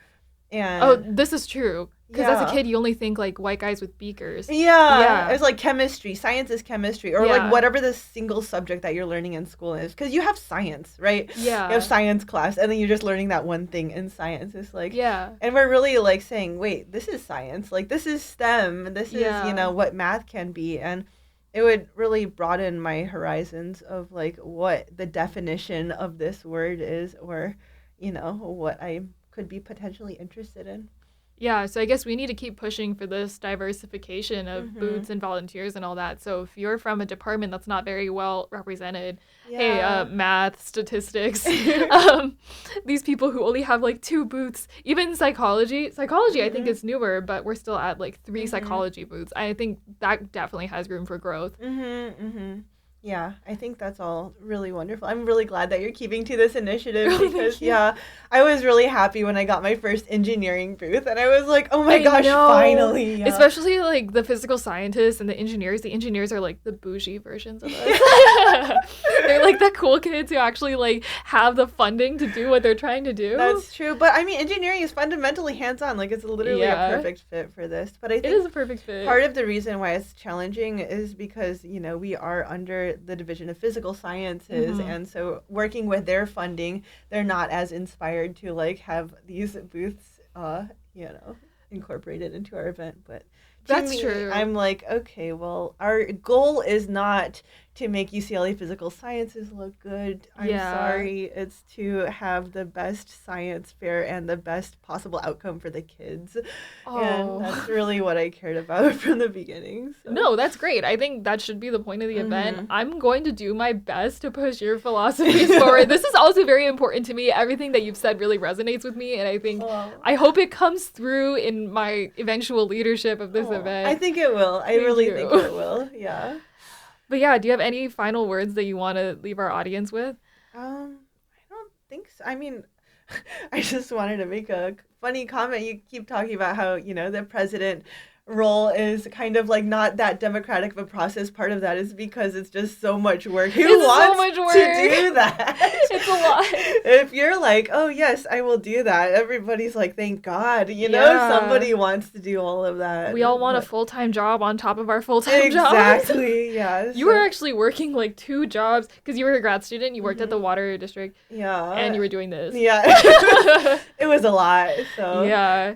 And this is true. Because as a kid, you only think like white guys with beakers. Yeah. It's like chemistry. Science is chemistry. Or like whatever the single subject that you're learning in school is. Because you have science, right? Yeah. You have science class. And then you're just learning that one thing in science. It's like, and we're really like saying, wait, this is science. Like this is STEM. This is, what math can be. And it would really broaden my horizons of like what the definition of this word is, or, what I could be potentially interested in. Yeah, so I guess we need to keep pushing for this diversification of booths and volunteers and all that. So if you're from a department that's not very well represented, math, statistics, these people who only have like 2 booths, even psychology, I think is newer, but we're still at like 3 psychology booths. I think that definitely has room for growth. Yeah, I think that's all really wonderful. I'm really glad that you're keeping to this initiative because, I was really happy when I got my first engineering booth and I was like, oh my gosh, finally. Yeah. Especially like the physical scientists and the engineers. The engineers are like the bougie versions of us. They're like the cool kids who actually like have the funding to do what they're trying to do. That's true. But I mean, engineering is fundamentally hands-on. Like it's literally a perfect fit for this. But I think it is a perfect fit. Part of the reason why it's challenging is because, we are under the Division of Physical Sciences, and so working with their funding, they're not as inspired to like have these booths incorporated into our event. But that's true. I'm like, okay, well, our goal is not to make UCLA Physical Sciences look good. I'm sorry. It's to have the best science fair and the best possible outcome for the kids. And that's really what I cared about from the beginning. So. No, that's great. I think that should be the point of the event. I'm going to do my best to push your philosophies forward. This is also very important to me. Everything that you've said really resonates with me. And I think, I hope it comes through in my eventual leadership of this event. I think it will. I really think it will. Yeah. But yeah, do you have any final words that you want to leave our audience with? I don't think so. I mean, I just wanted to make a funny comment. You keep talking about how, the president role is kind of like not that democratic of a process. Part of that is because it's just so much work. Who It's wants so much work. to do that? It's a lot. If you're like, oh yes, I will do that, everybody's like, thank God, Yeah. somebody wants to do all of that. We all want a full-time job on top of our full-time jobs. Exactly, yeah. You were actually working like 2 jobs because you were a grad student. You worked at the water district. Yeah. And you were doing this. Yeah. It was a lot. So yeah.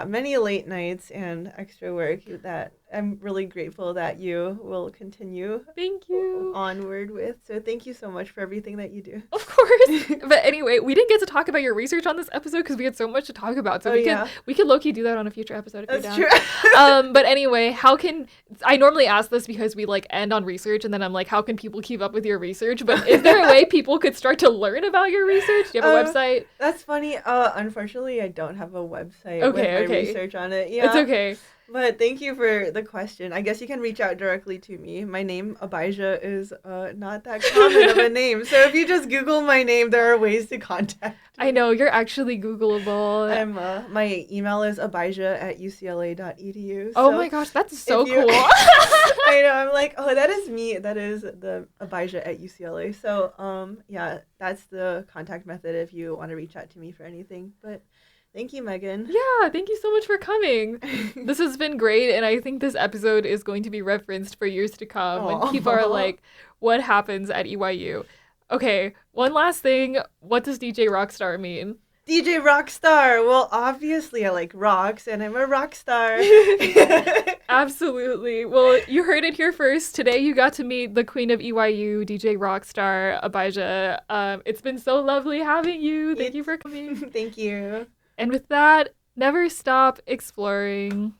Many late nights and extra work that I'm really grateful that you will continue Thank you. onward with. So thank you so much for everything that you do. Of course. But anyway, we didn't get to talk about your research on this episode because we had so much to talk about. So we could low-key do that on a future episode if That's you're down. true. But anyway, I normally ask this because we like end on research and then I'm like, how can people keep up with your research? But is there a way people could start to learn about your research? Do you have a website? That's funny. Unfortunately, I don't have a website with my research on it. Yeah. It's okay. But thank you for the question. I guess you can reach out directly to me. My name, Abijah, is not that common of a name. So if you just Google my name, there are ways to contact me. I know, you're actually Googleable. My email is abijah@ucla.edu. Oh my gosh, that's so cool. I know, I'm like, oh, that is me. That is the Abijah@UCLA. So, that's the contact method if you want to reach out to me for anything. But thank you, Megan. Yeah, thank you so much for coming. This has been great, and I think this episode is going to be referenced for years to come when people are like, what happens at EYU? Okay, one last thing. What does DJ Rockstar mean? DJ Rockstar. Well, obviously I like rocks, and I'm a rock star. Absolutely. Well, you heard it here first. Today you got to meet the queen of EYU, DJ Rockstar, Abijah. It's been so lovely having you. Thank you for coming. Thank you. And with that, never stop exploring.